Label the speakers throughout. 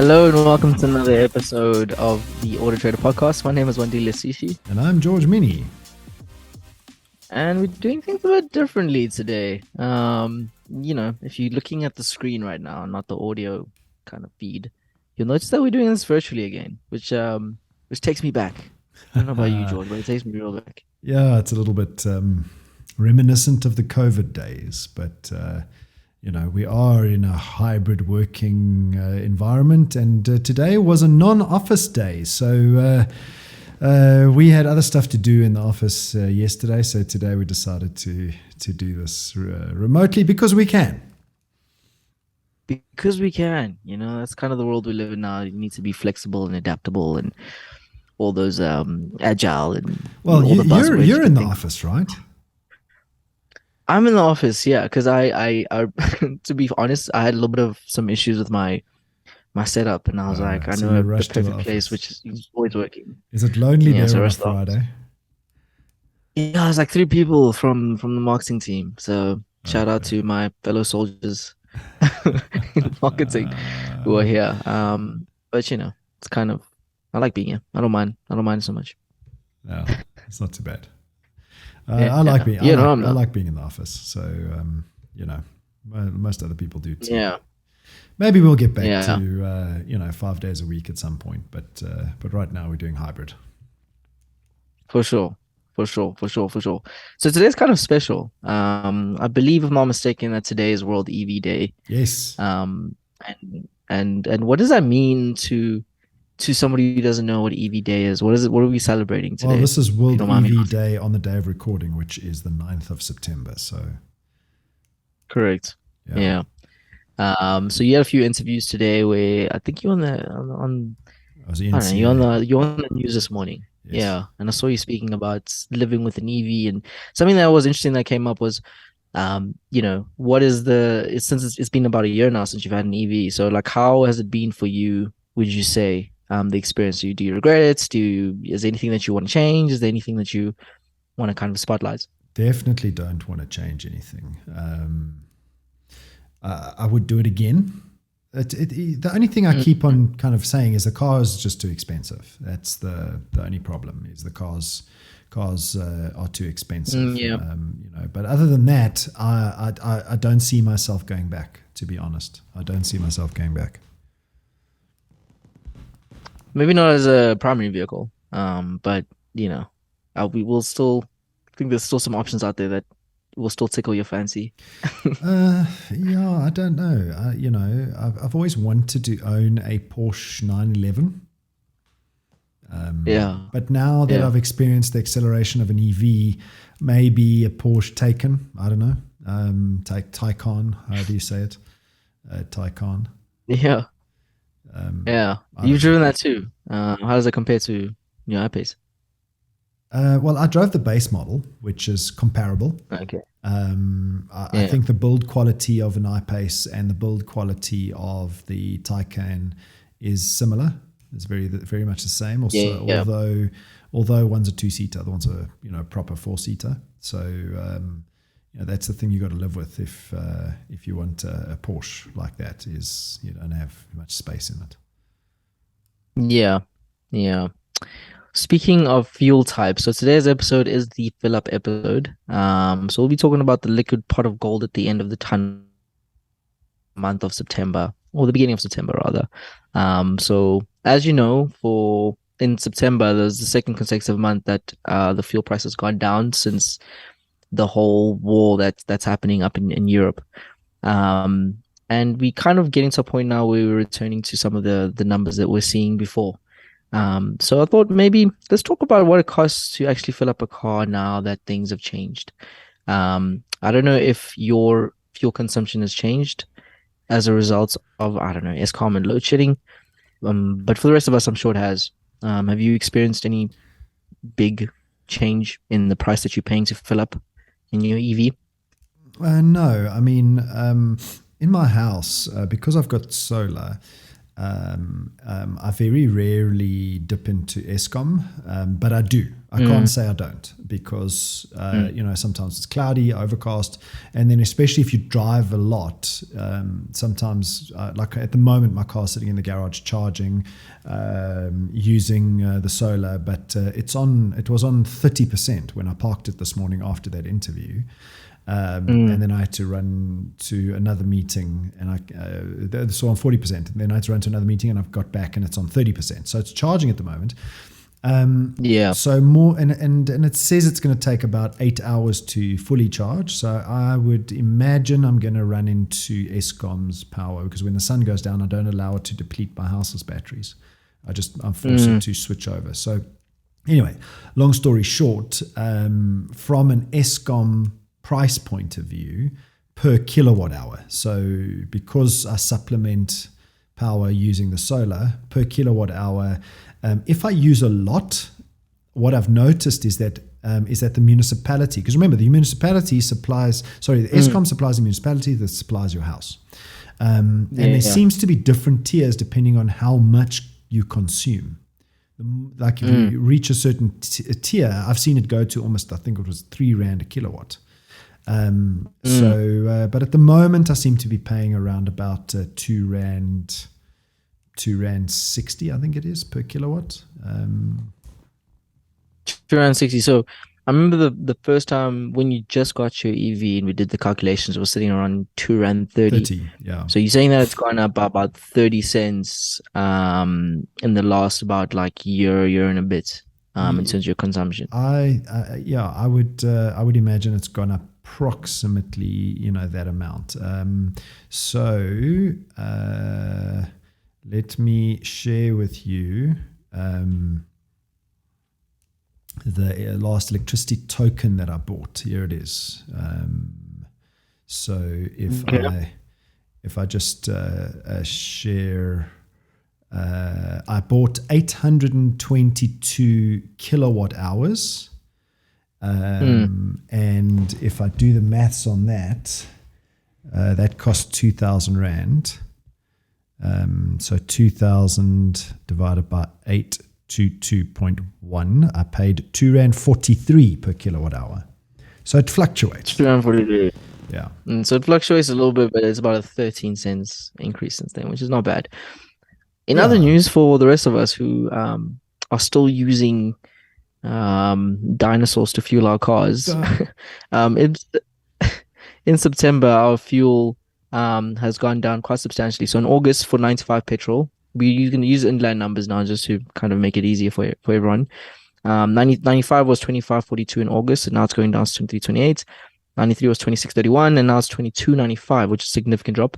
Speaker 1: Hello and welcome to another episode of the AutoTrader Podcast. My name is Wandile Sishi.
Speaker 2: And I'm George Mienie.
Speaker 1: And we're doing things a bit differently today. If you're looking at the screen right now, not the audio kind of feed, you'll notice that we're doing this virtually again, which takes me back. I don't know about you, George, but it takes me real back.
Speaker 2: Yeah, it's a little bit reminiscent of the COVID days, but we are in a hybrid working environment, and today was a non-office day. So we had other stuff to do in the office yesterday. So today we decided to do this remotely because we can.
Speaker 1: Because we can, that's kind of the world we live in now. You need to be flexible and adaptable and all those agile and
Speaker 2: well,
Speaker 1: all the buzzwords
Speaker 2: you're in the office, right?
Speaker 1: I'm in the office, yeah, because I to be honest, I had a little bit of some issues with my setup, and I was like, I know the perfect place, which is always working.
Speaker 2: Is it lonely there on a Friday?
Speaker 1: Yeah, it's like 3 people from the marketing team. So shout out to my fellow soldiers in marketing who are here. But it's kind of, I like being here. I don't mind so much.
Speaker 2: No, it's not too bad. I like being in the office. So most other people do too.
Speaker 1: Yeah.
Speaker 2: Maybe we'll get back to 5 days a week at some point, but right now we're doing hybrid.
Speaker 1: For sure. So today's kind of special. I believe, if I'm not mistaken, that today is World EV Day.
Speaker 2: Yes.
Speaker 1: And what does that mean to somebody who doesn't know what EV Day is? What is it? What are we celebrating today?
Speaker 2: Well, this is World EV Day on the day of recording, which is the 9th of September. So,
Speaker 1: correct. Yeah. So you had a few interviews today where I think you're on the news this morning. Yes. Yeah, and I saw you speaking about living with an EV, and something that was interesting that came up was, what is since it's been about a year now since you've had an EV. So like, how has it been for you? Would you say the experience? Do you regret it? Is there anything that you want to change? Is there anything that you want to kind of spotlight?
Speaker 2: Definitely don't want to change anything. I would do it again. The only thing I keep on kind of saying is the car is just too expensive. That's the only problem, is the cars are too expensive. But other than that, I don't see myself going back, to be honest. I don't see myself going back.
Speaker 1: Maybe not as a primary vehicle, but we will still think there's still some options out there that will still tickle your fancy.
Speaker 2: I don't know. I've always wanted to own a Porsche 911. But now that I've experienced the acceleration of an EV, maybe a Porsche Taycan. I don't know. Taycan. How do you say it? Taycan.
Speaker 1: Yeah. You've driven that too. How does it compare to your I-Pace?
Speaker 2: Well, I drove the base model, which is comparable.
Speaker 1: Okay.
Speaker 2: I think the build quality of an I-Pace and the build quality of the Taycan is similar. It's very, very much the same. Also, although one's a 2-seater, the one's a proper 4-seater. So that's the thing you got to live with if you want a Porsche like that, is you don't have much space in it.
Speaker 1: Yeah. Speaking of fuel types, so today's episode is the fill-up episode. So we'll be talking about the liquid pot of gold at the end of the month of September, or the beginning of September rather. So as you know, in September, there's the second consecutive month that the fuel price has gone down since the whole war that's happening up in Europe. And we kind of getting to a point now where we're returning to some of the numbers that we're seeing before. So I thought maybe let's talk about what it costs to actually fill up a car now that things have changed. I don't know if your fuel consumption has changed as a result of, Escom and load shedding. But for the rest of us, I'm sure it has. Have you experienced any big change in the price that you're paying to fill up in your EV?
Speaker 2: No, I mean, in my house, because I've got solar, I very rarely dip into Escom, but I do. I can't say I don't, because sometimes it's cloudy, overcast, and then especially if you drive a lot, sometimes like at the moment my car's sitting in the garage charging, using the solar, but it was on 30% when I parked it this morning after that interview. And then I had to run to another meeting, and so on 40%. And then I had to run to another meeting, and I've got back, and it's on 30%. So it's charging at the moment. So more, and it says it's going to take about 8 hours to fully charge. So I would imagine I'm going to run into Eskom's power, because when the sun goes down, I don't allow it to deplete my house's batteries. I'm forced to switch over. So anyway, long story short, from an Eskom price point of view, per kilowatt hour. So because I supplement power using the solar, per kilowatt hour, if I use a lot, what I've noticed is that the municipality, because remember, the municipality supplies, the Eskom supplies the municipality that supplies your house. And there seems to be different tiers depending on how much you consume. Like if you reach a certain tier, I've seen it go to almost, I think it was 3 Rand a kilowatt. But at the moment I seem to be paying around about 2 Rand 60, I think it is, per kilowatt.
Speaker 1: 2 Rand 60. So I remember the first time when you just got your EV and we did the calculations, it was sitting around 2 Rand 30.
Speaker 2: Yeah.
Speaker 1: So you're saying that it's gone up by about 30 cents in the last about like year and a bit in terms of your consumption.
Speaker 2: I would imagine it's gone up approximately that amount. Let me share with you the last electricity token that I bought. Here it is. So if I just share, I bought 822 kilowatt hours. And if I do the maths on that, that cost 2,000 Rand. So 2,000 divided by 822.1, I paid 2 Rand 43 per kilowatt hour. So it fluctuates.
Speaker 1: 2 Rand 43.
Speaker 2: Yeah.
Speaker 1: So it fluctuates a little bit, but it's about a 13 cents increase since then, which is not bad. In other news, for the rest of us who are still using dinosaurs to fuel our cars, in September our fuel has gone down quite substantially. So in August, for 95 petrol, we're going to use inland numbers now just to kind of make it easier for everyone. 95 was 25.42 in August, and now it's going down to 23.28. 93 was 26.31, and now it's 22.95, which is a significant drop.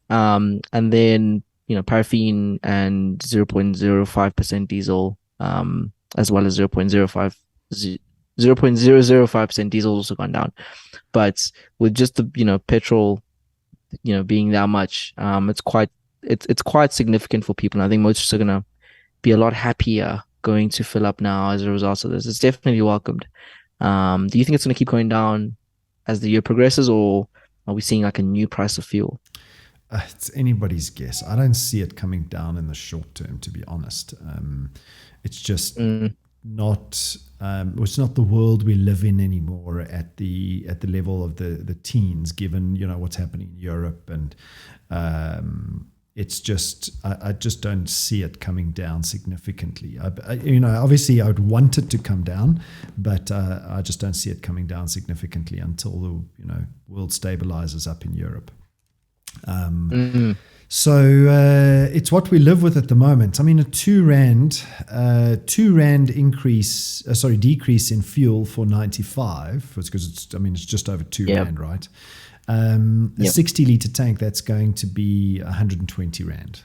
Speaker 1: And then paraffin and 0.05% diesel, as well as 0.005% diesel also gone down. But with just the petrol being that much, it's quite significant for people. And I think motorists are gonna be a lot happier going to fill up now as a result of this. It's definitely welcomed. Do you think it's gonna keep going down as the year progresses, or are we seeing like a new price of fuel?
Speaker 2: It's anybody's guess. I don't see it coming down in the short term, to be honest. It's just not. It's not the world we live in anymore at the level of the teens, given what's happening in Europe, and it's just I just don't see it coming down significantly. Obviously I would want it to come down, but I just don't see it coming down significantly until the world stabilizes up in Europe. So it's what we live with at the moment. I mean, a 2 Rand decrease in fuel for 95, because it's just over 2 Rand, right? A 60 litre tank, that's going to be 120 Rand.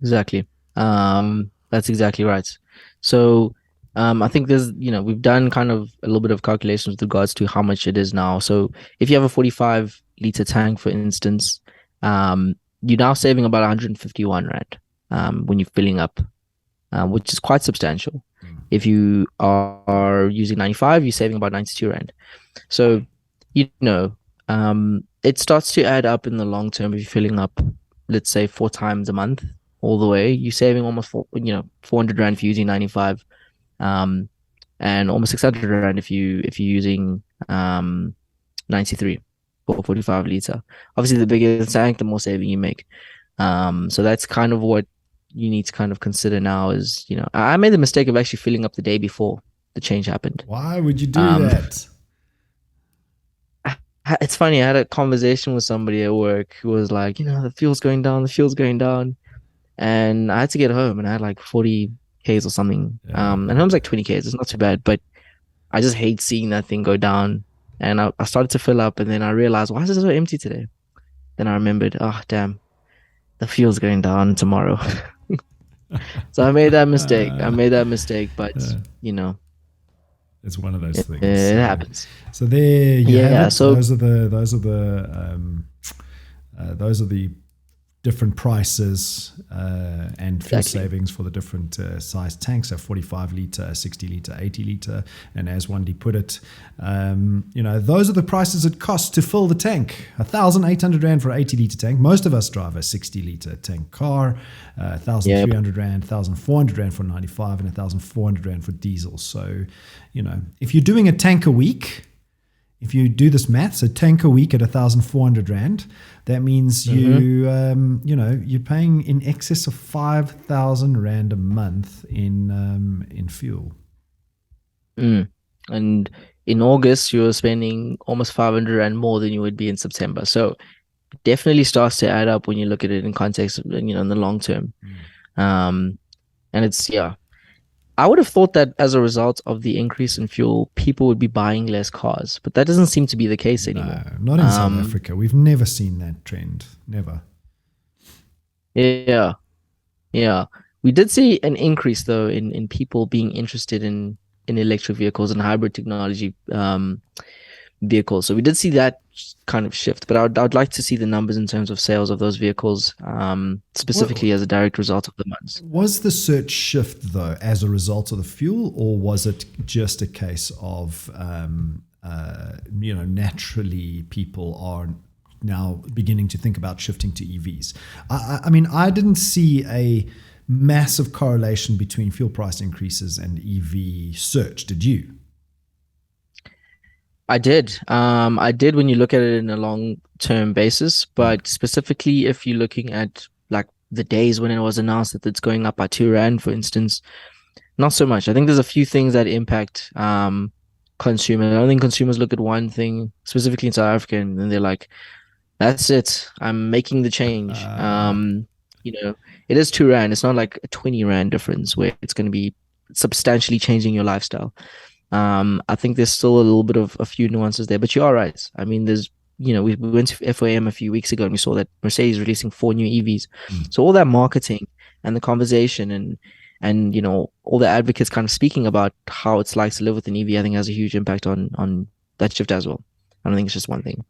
Speaker 1: Exactly. That's exactly right. So I think there's, we've done kind of a little bit of calculations with regards to how much it is now. So if you have a 45 litre tank, for instance, you're now saving about 151 Rand when you're filling up, which is quite substantial. If you are using 95, you're saving about 92 Rand. So, it starts to add up in the long term. If you're filling up, let's say 4 times a month all the way, you're saving almost 400 Rand for using 95 and almost 600 rand if you're using 93 for 45 liter. Obviously, the bigger the tank, the more saving you make. So that's kind of what you need to kind of consider now is, I made the mistake of actually filling up the day before the change happened.
Speaker 2: Why would you do that?
Speaker 1: It's funny. I had a conversation with somebody at work who was like, the fuel's going down, the fuel's going down. And I had to get home and I had like 40 Ks or something.
Speaker 2: Yeah.
Speaker 1: And home's like 20 Ks. It's not too bad, but I just hate seeing that thing go down. And I started to fill up and then I realized, why is it so empty today? Then I remembered, oh, damn, the fuel's going down tomorrow. So I made that mistake. But,
Speaker 2: it's one of those things.
Speaker 1: It happens.
Speaker 2: So there you have it.
Speaker 1: So
Speaker 2: those are the different prices and fuel savings for the different size tanks, so 45 liter, 60 liter, 80 liter, and as Wandile put it, those are the prices it costs to fill the tank. 1,800 rand for an 80 liter tank. Most of us drive a 60 liter tank car. 1,300 rand, 1,400 rand for 95, and 1,400 rand for diesel. So, if you're doing a tank a week, if you do this maths, a tank a week at 1,400 rand, that means you're paying in excess of 5,000 rand a month in fuel.
Speaker 1: And in August, you're spending almost 500 rand more than you would be in September. So it definitely starts to add up when you look at it in context, in the long term. And it's, I would have thought that as a result of the increase in fuel, people would be buying less cars, but that doesn't seem to be the case anymore.
Speaker 2: No, not in South Africa. We've never seen that trend. Never.
Speaker 1: Yeah. We did see an increase though in people being interested in electric vehicles and hybrid technology vehicles. So we did see that kind of shift, but I would like to see the numbers in terms of sales of those vehicles, specifically as a direct result of the months.
Speaker 2: Was the search shift though as a result of the fuel, or was it just a case of naturally people are now beginning to think about shifting to EVs? I mean, I didn't see a massive correlation between fuel price increases and EV search. Did you?
Speaker 1: I did. I did when you look at it in a long-term basis, but specifically if you're looking at like the days when it was announced that it's going up by 2 rand, for instance, not so much. I think there's a few things that impact consumers. I don't think consumers look at one thing specifically in South Africa and then they're like, that's it. I'm making the change. It is 2 rand. It's not like a 20 rand difference where it's going to be substantially changing your lifestyle. I think there's still a little bit of a few nuances there, but you are right. I mean, there's, we went to FOM a few weeks ago and we saw that Mercedes releasing 4 new EVs. So all that marketing and the conversation and all the advocates kind of speaking about how it's like to live with an EV, I think has a huge impact on that shift as well. I don't think it's just one thing.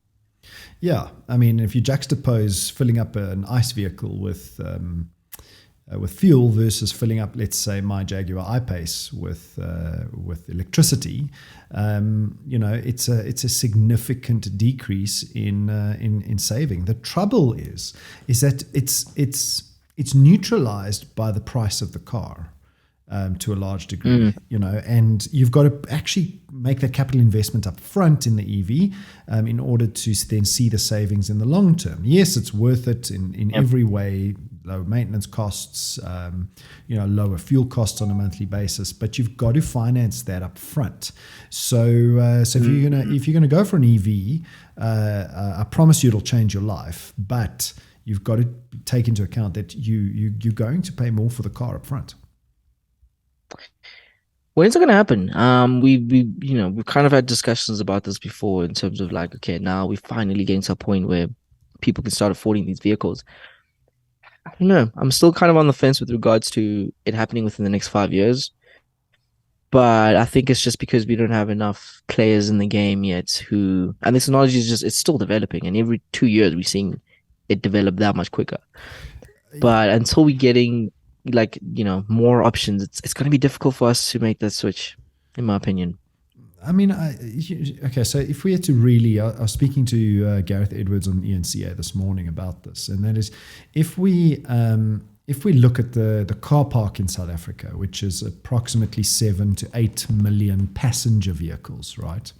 Speaker 2: Yeah. I mean, if you juxtapose filling up an ICE vehicle with fuel versus filling up, let's say, my Jaguar I-Pace with electricity, it's a significant decrease in saving. The trouble is that it's neutralized by the price of the car. To a large degree, and you've got to actually make that capital investment up front in the EV in order to then see the savings in the long term. Yes, it's worth it in every way, lower maintenance costs, lower fuel costs on a monthly basis, but you've got to finance that up front. So if you're gonna go for an EV, I promise you it'll change your life, but you've got to take into account that you're going to pay more for the car up front.
Speaker 1: When's it going to happen? We've kind of had discussions about this before in terms of like, okay, now we're finally getting to a point where people can start affording these vehicles. I don't know. I'm still kind of on the fence with regards to it happening within the next 5 years. But I think it's just because we don't have enough players in the game yet and this technology it's still developing. And every 2 years we're seeing it develop that much quicker. But until we're getting more options, it's going to be difficult for us to make that switch, in my opinion.
Speaker 2: I mean, okay, so if we had to really, I was speaking to Gareth Edwards on ENCA this morning about this, and that is, if we if we look at the car park in South Africa, which is approximately 7 to 8 million passenger vehicles, right?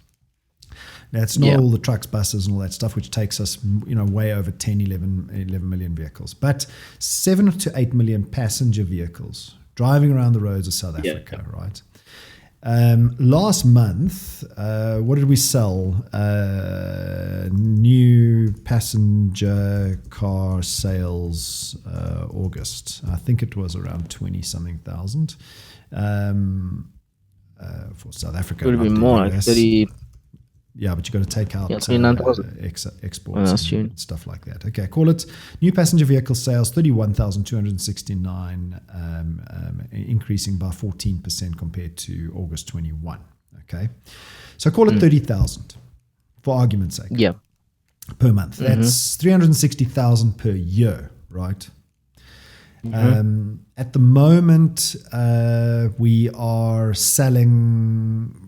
Speaker 2: Now, it's not all the trucks, buses, and all that stuff, which takes us, way over 10, 11 million vehicles. But 7 to 8 million passenger vehicles driving around the roads of South Africa, right? Last month, what did we sell? New passenger car sales, August. I think it was around 20-something thousand. For South Africa.
Speaker 1: It would be more, like 30.
Speaker 2: Yeah, but you've got to take out exports and stuff like that. Okay, call it new passenger vehicle sales, 31,269, increasing by 14% compared to August 21. Okay, so call it 30,000 for argument's sake.
Speaker 1: Yeah,
Speaker 2: per month. That's 360,000 per year, right? At the moment, we are selling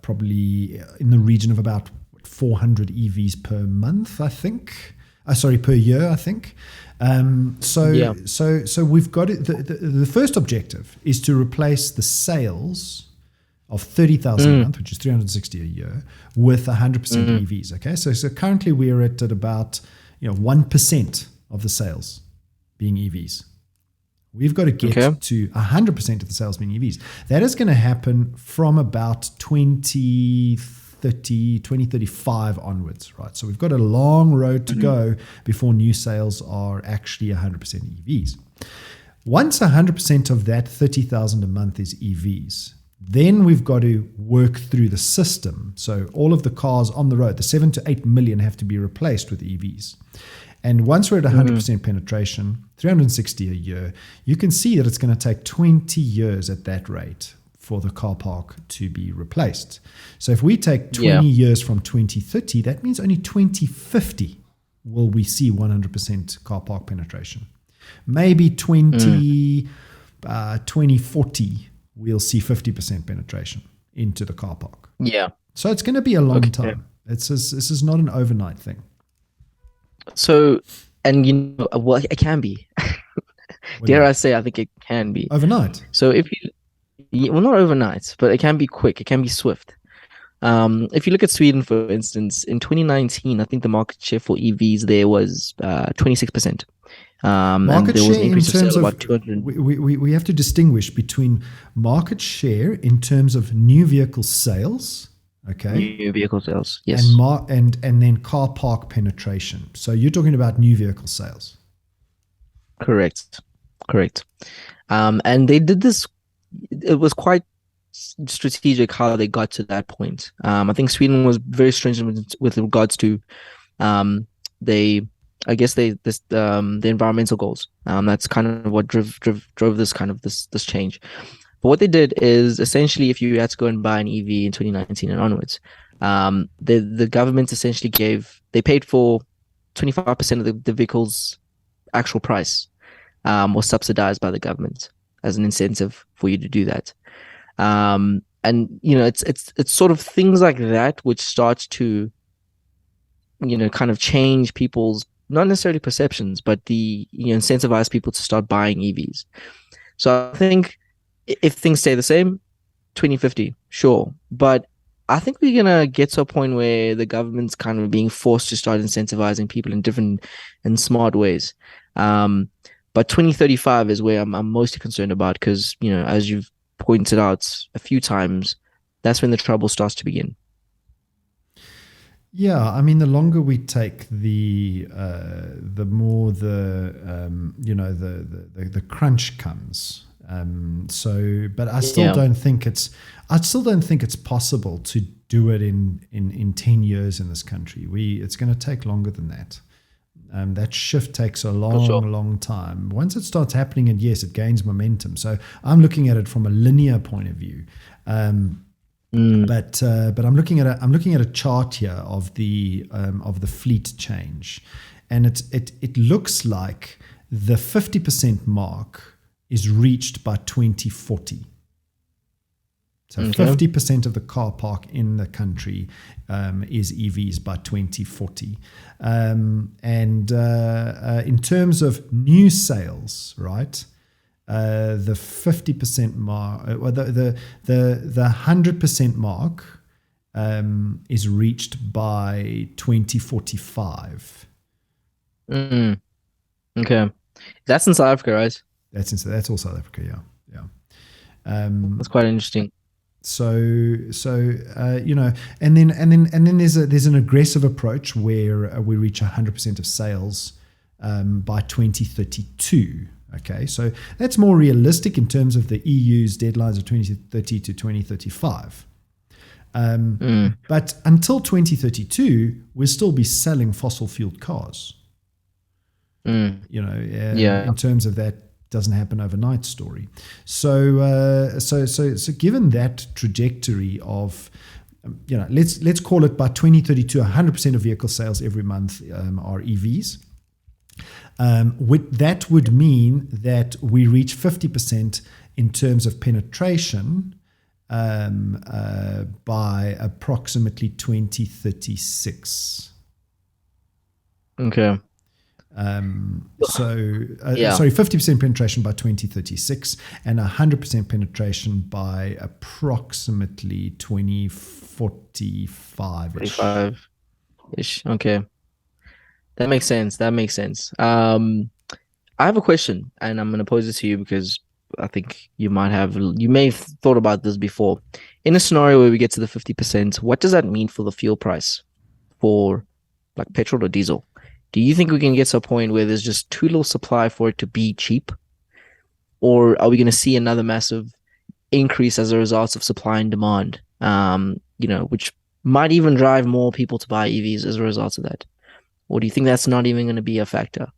Speaker 2: probably in the region of about 400 EVs per month, I think. Per year, I think. So we've got it. The first objective is to replace the sales of 30,000 a month, which is 360 a year, with 100% EVs. Okay, so currently we're at about 1% of the sales being EVs. We've got to get to 100% of the sales being EVs. That is going to happen from about 2035 onwards, right? So we've got a long road to go before new sales are actually 100% EVs. Once 100% of that 30,000 a month is EVs, then we've got to work through the system. So all of the cars on the road, the 7 to 8 million, have to be replaced with EVs. And once we're at 100% penetration, 360 a year, you can see that it's going to take 20 years at that rate for the car park to be replaced. So if we take 20 years from 2030, that means only 2050 will we see 100% car park penetration. Maybe 2040, we'll see 50% penetration into the car park.
Speaker 1: Yeah.
Speaker 2: So it's going to be a long time. This is not an overnight thing.
Speaker 1: So, and it can be. Dare I say, I think it can be.
Speaker 2: Overnight.
Speaker 1: So not overnight, but it can be quick. It can be swift. If you look at Sweden, for instance, in 2019, I think the market share for EVs there was 26%.
Speaker 2: Market share in terms of,
Speaker 1: 200.
Speaker 2: We have to distinguish between market share in terms of new vehicle sales. Okay.
Speaker 1: New vehicle sales, yes.
Speaker 2: And then car park penetration. So you're talking about new vehicle sales. Correct.
Speaker 1: And they did this. It was quite strategic how they got to that point. I think Sweden was very stringent with regards to the environmental goals. That's kind of what drove this kind of this change. But what they did is essentially, if you had to go and buy an EV in 2019 and onwards, the government essentially paid for 25% of the vehicle's actual price, was subsidized by the government as an incentive for you to do that. And it's sort of things like that which starts to kind of change people's, not necessarily perceptions, but incentivize people to start buying EVs. So I think if things stay the same, 2050, sure. But I think we're going to get to a point where the government's kind of being forced to start incentivizing people in different and smart ways. But 2035 is where I'm mostly concerned about because, as you've pointed out a few times, that's when the trouble starts to begin.
Speaker 2: Yeah, I mean, the longer we take, the more the crunch comes. But I still don't think it's possible to do it in 10 years in this country. It's going to take longer than that. That shift takes a long time. Once it starts happening, and yes, it gains momentum. So I'm looking at it from a linear point of view. But I'm looking at a chart here of the fleet change, and it looks like the 50% mark is reached by 2040. So 50% of the car park in the country is EVs by 2040. And in terms of new sales, right? the 50% mark, the 100% mark is reached by 2045.
Speaker 1: Okay, that's in South Africa, right?
Speaker 2: That's all South Africa, yeah.
Speaker 1: That's quite interesting.
Speaker 2: So and then there's an aggressive approach where we reach 100% of sales by 2032. Okay, so that's more realistic in terms of the EU's deadlines of 2030 to 2035. But until 2032, we'll still be selling fossil fueled cars. In terms of that doesn't happen overnight story. So given that trajectory of, let's call it by 2032, 100% of vehicle sales every month are EVs. That would mean that we reach 50% in terms of penetration by approximately 2036.
Speaker 1: Okay.
Speaker 2: Sorry, 50% penetration by 2036 and 100% penetration by approximately 2045-ish.
Speaker 1: Okay. That makes sense. I have a question, and I'm going to pose it to you because I think you may have thought about this before. In a scenario where we get to the 50%, what does that mean for the fuel price for like petrol or diesel? Do you think we can get to a point where there's just too little supply for it to be cheap? Or are we going to see another massive increase as a result of supply and demand, which might even drive more people to buy EVs as a result of that? Or do you think that's not even going to be a factor?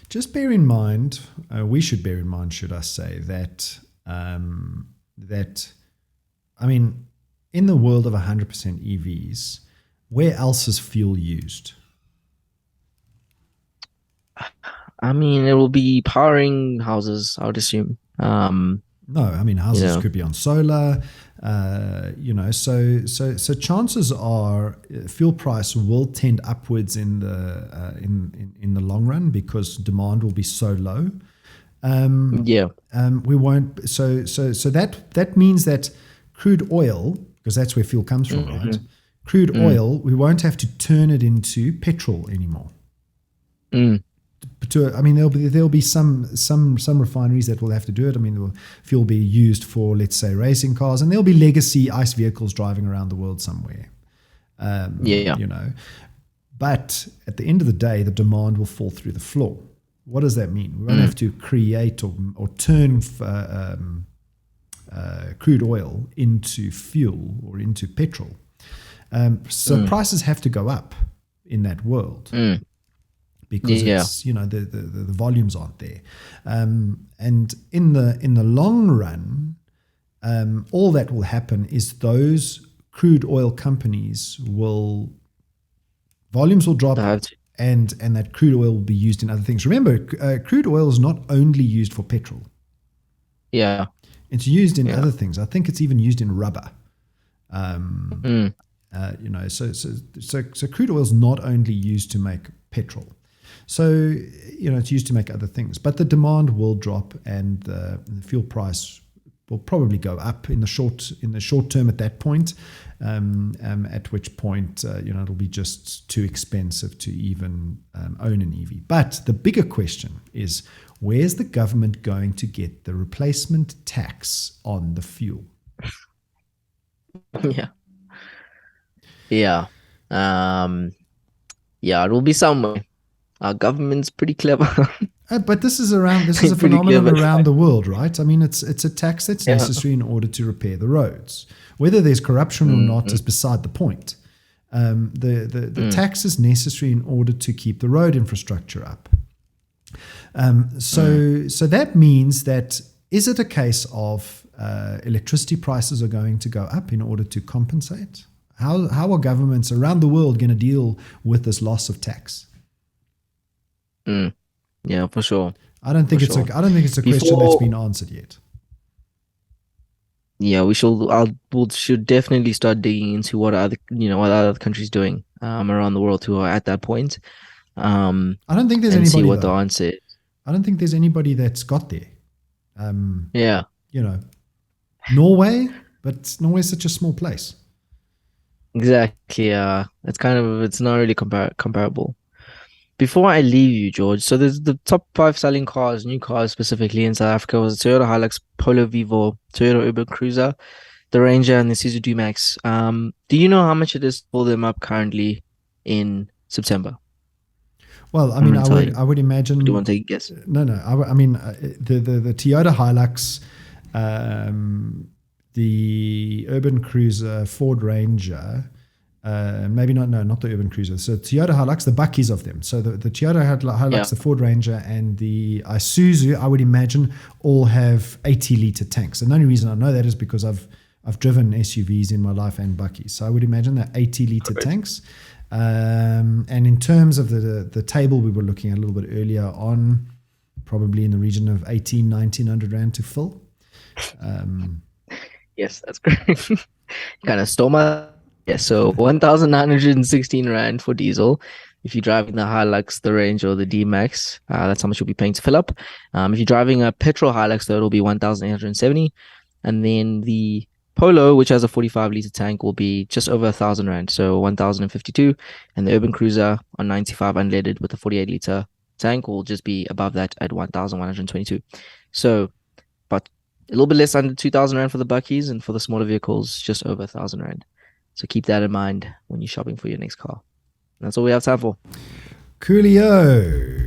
Speaker 2: Just bear in mind, we should bear in mind, should I say, that in the world of 100% EVs, where else is fuel used?
Speaker 1: It will be powering houses, I would assume.
Speaker 2: No, houses could be on solar. So chances are fuel price will tend upwards in the long run because demand will be so low. We won't. So that means that crude oil, because that's where fuel comes from, right? Crude oil, we won't have to turn it into petrol anymore. There'll be some refineries that will have to do it. The fuel will be used for, let's say, racing cars, and there'll be legacy ICE vehicles driving around the world somewhere. But at the end of the day, the demand will fall through the floor. What does that mean? We won't have to create or turn crude oil into fuel or into petrol. So prices have to go up in that world. Because it's the volumes aren't there, and in the long run, all that will happen is those crude oil companies volumes will drop, and that crude oil will be used in other things. Remember, crude oil is not only used for petrol.
Speaker 1: Yeah,
Speaker 2: it's used in other things. I think it's even used in rubber. So crude oil is not only used to make petrol. So, it's used to make other things, but the demand will drop and the fuel price will probably go up in the short term at that point, at which point, it'll be just too expensive to even own an EV. But the bigger question is, where's the government going to get the replacement tax on the fuel?
Speaker 1: Yeah. It will be somewhere. Our government's pretty clever.
Speaker 2: But this is a phenomenon around the world, right? It's a tax that's necessary in order to repair the roads. Whether there's corruption or not is beside the point. The tax is necessary in order to keep the road infrastructure up. So that means that, is it a case of electricity prices are going to go up in order to compensate? How are governments around the world going to deal with this loss of tax?
Speaker 1: Yeah, for sure.
Speaker 2: I don't think it's a question that's been answered yet.
Speaker 1: Yeah, we should definitely start digging into what other countries doing around the world who are at that point.
Speaker 2: I don't think there's anybody.
Speaker 1: See what the answer is.
Speaker 2: I don't think there's anybody that's got there.
Speaker 1: Yeah.
Speaker 2: Norway, but Norway is such a small place.
Speaker 1: Exactly. It's not really comparable. Before I leave you, George, so there's the top five selling cars, new cars specifically in South Africa was the Toyota Hilux, Polo Vivo, Toyota Urban Cruiser, the Ranger, and the Isuzu D-Max. Do you know how much it is to pull them up currently in September?
Speaker 2: Well, I mean, I would imagine.
Speaker 1: Do you want to take a guess?
Speaker 2: No. I mean, the Toyota Hilux, the Urban Cruiser, Ford Ranger, maybe not the Urban Cruiser. So Toyota Hilux, the buckies of them. So the Toyota Hilux, the Ford Ranger, and the Isuzu, I would imagine, all have 80-liter tanks. And the only reason I know that is because I've driven SUVs in my life and buckies. So I would imagine they're 80-liter tanks. And in terms of the table we were looking at a little bit earlier on, probably in the region of 1,900 Rand to fill.
Speaker 1: Yes, that's correct. You kind of stole my... Yeah, so 1,916 Rand for diesel. If you're driving the Hilux, the Range, or the D-Max, that's how much you'll be paying to fill up. If you're driving a petrol Hilux, though, it'll be 1,870. And then the Polo, which has a 45-liter tank, will be just over 1,000 Rand, so 1,052. And the Urban Cruiser on 95 unleaded with a 48-liter tank will just be above that at 1,122. So, but a little bit less under 2,000 Rand for the buckies, and for the smaller vehicles, just over 1,000 Rand. So keep that in mind when you're shopping for your next car. And that's all we have time for.
Speaker 2: Coolio.